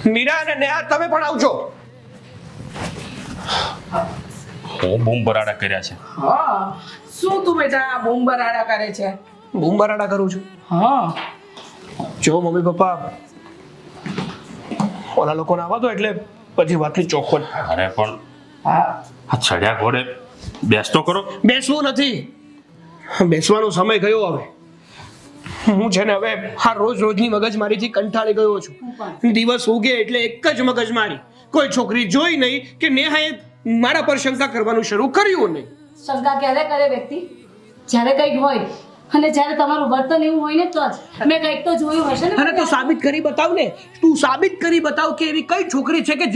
મીરા અને નેહા તમે પણ આવજો. હું બૂમ બરાડા કર્યા છે. હા, શું તું બેટા બૂમ બરાડા કરે છે? બૂમ બરાડા કરું છું. હા, જો મમ્મી પપ્પા ઓલા લોકોને આવવા દો એટલે પછી વાતની ચોખવટ થાય. અરે પણ હા, આ ચડ્યા ઘોડે બેસતો કરો. બેસવું નથી, બેસવાનો સમય ગયો હવે. હું છે ને હવે આ રોજની મગજમારીથી કંટાળી ગયો છું. દિવસ ઉગે એટલે એક જ મગજમારી. કોઈ છોકરી જોઈ નહીં કે નેહાએ મારા પર શંકા કરવાનું શરૂ કર્યું નહીં. શંકા ક્યારે કરે વ્યક્તિ? જ્યારે કંઈક હોય અને જ્યારે તમારું વર્તન એવું હોય ને તો જ. મેં કંઈક તો જોયું હશે ને. અને તું સાબિત કરી બતાવ ને, તું સાબિત કરી બતાવ કે એવી કઈ છોકરી છે કે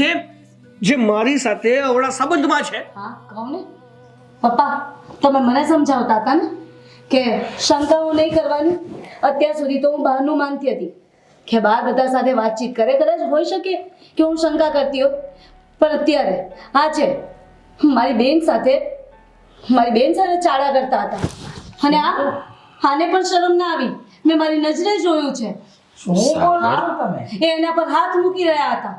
જે મારી સાથે અવળા સંબંધમાં છે. હા, કહું ને પપ્પા, તમે મને સમજાવતા હતા ને કે શંકાઓ નહીં કરવાની. અત્યાર સુધી તો હું બહારનું માનતી હતી કે બહાર બધા સાથે વાતચીત કરે, કદાચ હોઈ શકે કે હું શંકા કરતી હોઉં, પણ અત્યારે આજે મારી બેન સાથે ચાળા કરતા હતા અને આને પણ શરમ ના આવી. મેં મારી નજરે જોયું છે. શું બોલો છો તમે? એ એના પર હાથ મૂકી રહ્યા હતા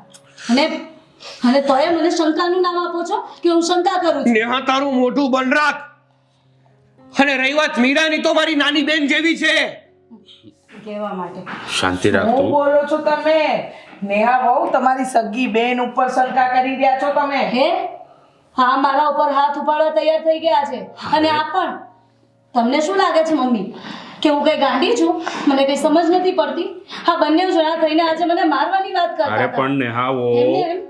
અને તોય મને શંકાનું નામ આપો છો કે હું શંકા કરું છું. નેહા તારું મોઢું બંધ રાખ. અને રહી વાત મીરાની, તો મારી નાની બેન જેવી છે. કહેવા માટે શાંતિ રાખ શું તું. બોલો છો તમે? નેહા વહુ, તમારી સગી બેન ઉપર શંકા કરી રહ્યા છો તમે? હે, હા, મારા ઉપર હાથ ઉપાડવા તૈયાર થઈ ગયા છે. અને આ પણ તમને શું લાગે છે મમ્મી કે હું કઈ ગાંડી છું? મને કઈ સમજ નથી પડતી. હા, બંને જણા થઈને આજે મને મારવાની વાત કરતા અરે હતા. પણ નેહાઓ એમને એમ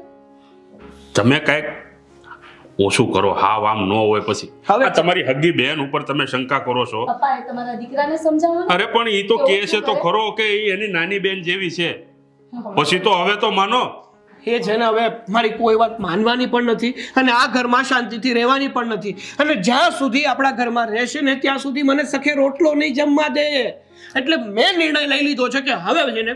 તમે કઈક ઓછું કરો. હા આમ ન હોય પછી. હવે આ તમારી હગી બેન ઉપર તમે શંકા કરો છો. પપ્પા, એ તમારા દીકરાને સમજાવો ને. અરે પણ ઈ તો કે કહે ઓછું છે તો કરે. ખરો કે ઈ એની નાની બેન જેવી છે. પછી તો હવે તો માનો. એ છે ને હવે મારી કોઈ વાત માનવાની પણ નથી અને આ ઘરમાં શાંતિથી રહેવાની પણ નથી. અને જ્યાં સુધી આપણા ઘરમાં રહેશે ને ત્યાં સુધી મને સખે રોટલો નહીં જમવા દે. એટલે મેં નિર્ણય લઈ લીધો છે કે હવે છે ને,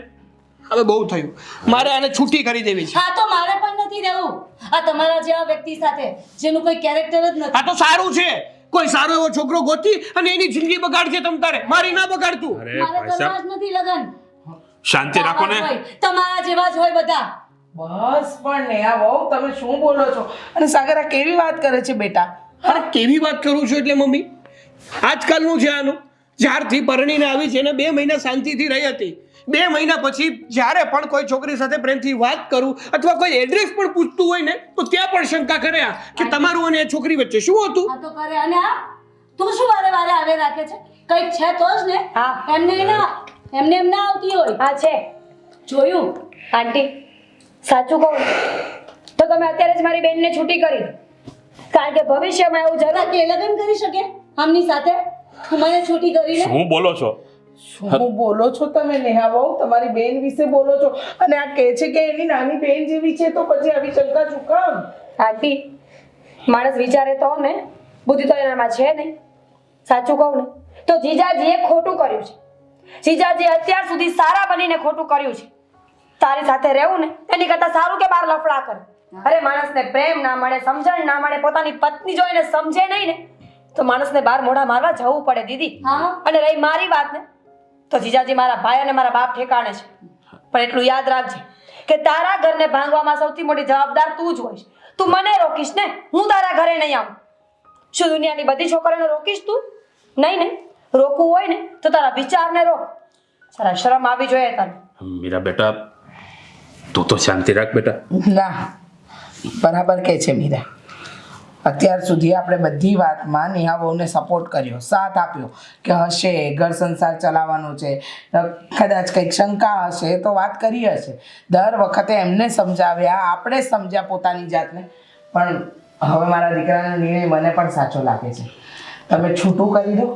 હવે બહુ થયું, મારે આને છૂટી કરી દેવી છે. હા, તો મારે પણ નથી રહેવું આ તમારા જેવા વ્યક્તિ સાથે જેનું કોઈ કેરેક્ટર જ નથી. આ તો સારું છે, કોઈ સારો એવો છોકરો ગોતી અને એની જિંદગી બગાડજે તમ તારે, મારી ના બગાડતું. અરે મારે ભાઈ કરવા સાહેબ જ નથી લગન. શાંતિ રાખો ને. હોય, તમારા જેવા જ હોય બધા. બસ પણ નેહા વહુ, તમે શું બોલો છો? અને સાગર આ કેવી વાત કરે છે બેટા? અરે કેવી વાત કરું છું એટલે મમ્મી, આજકાલનું છે આનું. જ્યારથી પરણીને આવી છે ને 2 મહિના શાંતિથી રહી હતી. 2 મહિના પછી જ્યારે પણ કોઈ છોકરી સાથે પ્રેમથી વાત કરું અથવા કોઈ એડ્રેસ પણ પૂછતું હોય ને તો ત્યાં પણ શંકા કરે કે તમારું અને એ છોકરી વચ્ચે શું હતું. આ તો કરે. અને આ તું શું વારે વારે આવે રાખે છે? કંઈક છે તો જ ને. હા. એમને એમ ના આવતી હોય. હા છે. જોયું? આંટી, સાચું કહું ને તો તમે અત્યારે જ મારી બેનને છૂટી કરી દો. કારણ કે ભવિષ્યમાં એવું જરૂર કે લગ્ન કરી શકે આમની સાથે? મને છૂટી કરીને શું બોલો છો? શું બોલો છો તમે નેહા વહુ? તમારી બેન વિશે બોલો છો અને આ કહે છે કે એની નાની બેન જેવી છે, તો પછી આવી શંકા શું કામ? આંટી, માણસ વિચારે તો ને, બુદ્ધિ તો એનામાં છે નહીં. સાચું કહું ને તો જીજાજીએ ખોટું કર્યું છે. જીજાજી અત્યાર સુધી સારા બનીને ખોટું કર્યું છે. તારી સાથે રહેવું ને એની કરતા સારું કે બાર લફડા કરે. અરે માણસને પ્રેમ ના મળે, સમજણ ના મળે, પોતાની પત્ની જોઈને સમજે નહીં ને તો માણસને બાર મોઢા મારવા જવું પડે દીદી. હા. અને રહી મારી વાત ને તો જીજાજી મારા ભાઈ અને મારા બાપ ઠેકાણે છે. પણ એટલું યાદ રાખજે કે તારા ઘરને ભાંગવામાં સૌથી મોટી જવાબદાર તું જ હોઈશ. તું મને રોકીશ ને, હું તારા ઘરે નહીં આવું. શું દુનિયાની બધી છોકરીઓને રોકીશ તું? નહીં ને. રોકવું હોય ને તો તારા વિચારને રોક. જરા શરમ આવી જોઈએ તને. મીરા બેટા, તું તો શાંતિ રાખ બેટા. ના, બરાબર કહે છે મીરા. અત્યાર સુધી આપણે બધી વાતમાં નેહા વહુને સપોર્ટ કર્યો, સાથ આપ્યો કે હશે ઘર સંસાર ચલાવવાનો છે, કદાચ કંઈક શંકા હશે તો વાત કરી હશે. દર વખતે એમને સમજાવ્યા, આપણે સમજ્યા પોતાની જાતને. પણ હવે મારા દીકરાનો નિર્ણય મને પણ સાચો લાગે છે. તમે છૂટું કરી દો,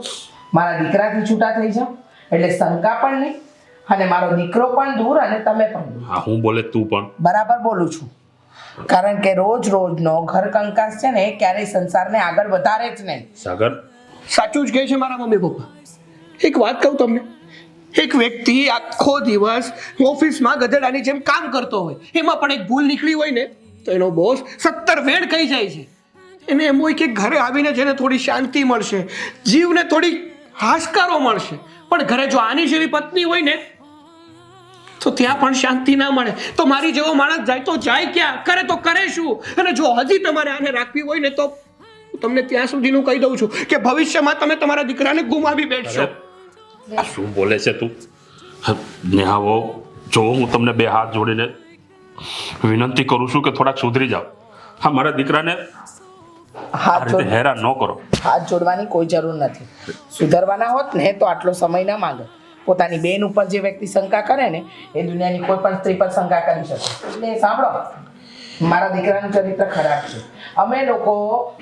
મારા દીકરાથી છૂટા થઈ જાઓ એટલે શંકા પણ નહીં અને મારો દીકરો પણ દૂર અને તમે પણ દૂર. હા હું બોલે તું પણ. બરાબર બોલું છું. કારણ કે રોજનો ઘર કંકાસ છે ને એ ક્યારેય સંસારને આગળ વધારે જ નહીં. સાગર, સાચું જ કહે છે મારા મમ્મી પપ્પા. એક વાત કહું તમને, એક વ્યક્તિ આખો દિવસ ઓફિસમાં ગધેડાની જેમ કામ કરતો હોય, એમાં પણ એક ભૂલ નીકળી હોય ને તો એનો બોસ 17 વેડ કહી જાય છે. એને એમ હોય કે ઘરે આવીને જેને થોડી શાંતિ મળશે, જીવને થોડી હાશકારો મળશે. પણ ઘરે જો આની જેવી પત્ની હોય ને તો ત્યાં પણ શાંતિ ના મળે તો મારી જેવો માણસ જાય તો જાય ક્યાં, કરે તો કરે શું? અને જો હજી તમારે આને રાખવી હોય ને તો હું તમને ત્યાં સુધીનું કહી દઉં છું કે ભવિષ્યમાં તમે તમારા દીકરાને ગુમાવી બેઠશો. આ શું બોલે છે તું? નેહા વહુ, જો હું તમને બે હાથ જોડીને વિનંતી કરું છું કે થોડાક સુધરી જાઓ. હા, મારા દીકરાને આ હાથ રીતે જોડ હેરાન ન કરો. હાથ જોડવાની કોઈ જરૂર નથી. સુધરવાના હોત ને તો આટલો સમય ના માંગે. પોતાની બેન ઉપર જે વ્યક્તિ શંકા કરે ને એ દુનિયાની કોઈ પણ સ્ત્રી પર શંકા કરી શકે. એટલે સાંભળો, મારા દીકરાનું ચરિત્ર ખરાબ છે. અમે લોકો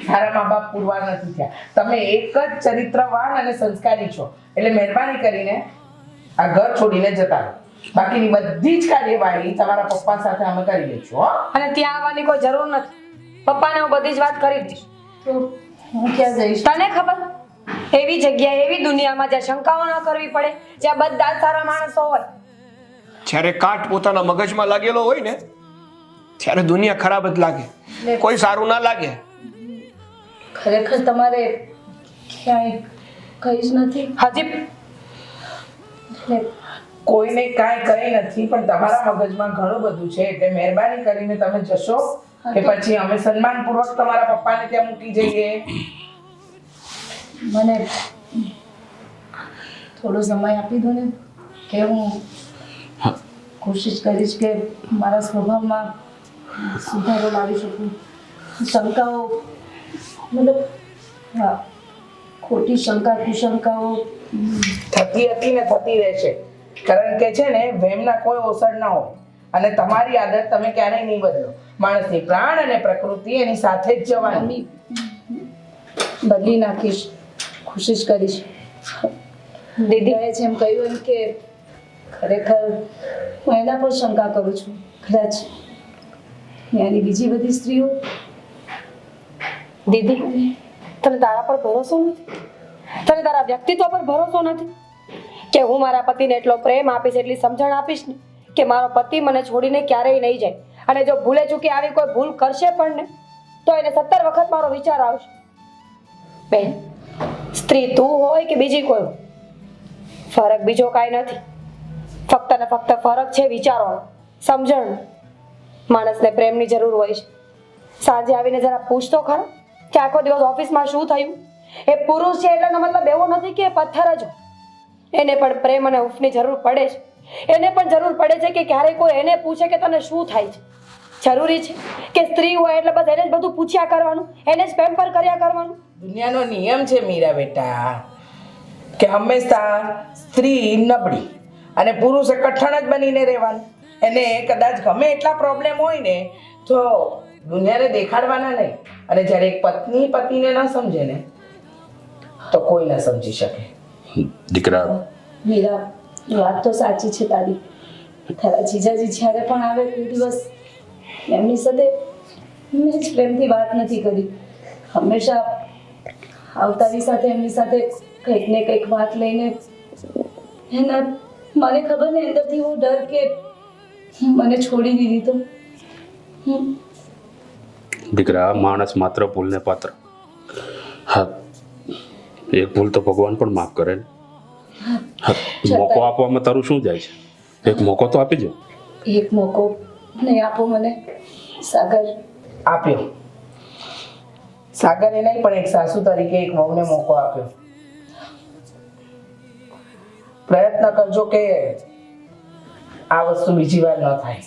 સારા મા બાપ પુરવાર નથી થયા. તમે એક જ ચરિત્રવાન અને સંસ્કારી છો. એટલે મહેરબાની કરીને આ ઘર છોડીને જતા રહો. બાકીની બધી જ કાર્યવાહી તમારા પપ્પા સાથે અમે કરી લઈશું. હો? અને ત્યાં આવવાની કોઈ જરૂર નથી. પપ્પાને હું બધી જ વાત કરી દઈશ. તો હું ક્યાં જઈશ? તને ખબર, એવી જગ્યાએ, એવી દુનિયામાં જ્યાં શંકાઓ ન કરવી પડે, જ્યાં બધા જ સારા માણસો હોય. જ્યારે કાટ પોતાના મગજમાં લાગેલો હોય ને ત્યારે દુનિયા ખરાબ જ લાગે, કોઈ સારું ના લાગે. ખરેખર તમારે ક્યાંય કઈ જ નથી? હજી એટલે કોઈને કાંઈ કઈ નથી, પણ તમારા મગજમાં ઘણું બધું છે. એટલે મહેરબાની કરીને તમે જશો કે પછી અમે સન્માનપૂર્વક તમારા પપ્પાને ત્યાં મૂકી જઈએ. મને થોડો સમય આપી દો ને કે હું કોશિશ કરીશ કે મારા સ્વભાવમાં સુધારો લાવી શકું. શંકાઓ મતલબ હા, ખોટી શંકા કુશંકાઓ થતી હતી ને થતી રહેશે. કારણ કે છે ને વહેમના કોઈ ઓસર ના હોય અને તમારી આદત તમે ક્યારેય નહીં બદલો. માણસની પ્રાણ અને પ્રકૃતિ એની સાથે જ જવાની. બદલી નાખીશ, કોશિશ કરીશ. દીદીએ જેમ કહ્યું એમ કે ખરેખર હું એના પર શંકા કરું છું. કદાચ એની બીજી બધી સ્ત્રીઓ. દીદી, તને તારા પર ભરોસો નથી? તને તારા વ્યક્તિત્વ પર ભરોસો નથી કે હું મારા પતિને એટલો પ્રેમ આપીશ, એટલી સમજણ આપીશ ને કે મારો પતિ મને છોડીને ક્યારેય નહીં જાય? અને જો ભૂલે ચૂકી આવી કોઈ ભૂલ કરશે પણ ને તો એને 17 વખત મારો વિચાર આવશે. બેન, સ્ત્રી તું હોય કે બીજી કોઈ, ફરક બીજો કાંઈ નથી. ફક્ત ને ફક્ત ફરક છે વિચારોનો, સમજણનો. માણસને પ્રેમની જરૂર હોય છે. સાંજે આવીને જરા પૂછતો ખરો કે આખો દિવસ ઓફિસમાં શું થયું. એ પુરુષ છે એટલેનો મતલબ એવો નથી કે એ પથ્થર જ હોય. એને પણ પ્રેમ અને હૂંફની જરૂર પડે છે. એને પણ જરૂર પડે છે કે ક્યારેય કોઈ એને પૂછે કે તને શું થાય છે. જરૂરી છે કે સ્ત્રી હોય એટલે બસ એને જ બધું પૂછ્યા કરવાનું, એને જ પેમ્પર કર્યા કરવાનું? દુનિયાનો નિયમ છે મીરા બેટા કે હંમેશા સ્ત્રી નબળી અને પુરુષે કઠણ જ બનીને રહેવાનું. એને કદાચ ગમે એટલા પ્રોબ્લેમ હોય ને તો દુનિયાને દેખાડવાના નહીં. અને જ્યારે એક પત્ની પતિને ન સમજે ને તો કોઈ ન સમજી શકે. દીકરા, મીરા, વાત તો સાચી છે તારી. તારા જીજાજી જ્યારે પણ આવે કોઈ દિવસ એમની સાથે મેં જ પ્રેમથી વાત નથી કરી. હંમેશા આવતાની સાથે એમની સાથે કંઈક ને કંઈક વાત લઈને એના મને ખબર ને અંદરથી એવો ડર કે મને છોડી દીધી તો. દીકરા, માણસ માત્ર ભૂલને પાત્ર. હા, એક ભૂલ તો ભગવાન પણ માફ કરે ને. હા, મોકો આપવામાં તારું શું જાય છે? એક મોકો તો આપી દો. એક મોકો નહીં આપો મને સાગર? આપ્યો. સાગરે નહીં પણ એક સાસુ તરીકે એક વહુને મોકો આપ્યો. પ્રયત્ન કરજો કે આ વસ્તુ બીજી વાર ન થાય.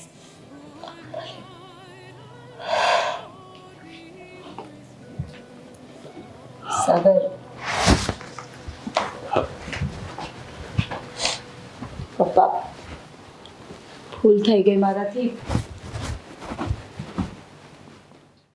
સાગર, પપ્પા ભૂલ થઈ ગઈ મારાથી.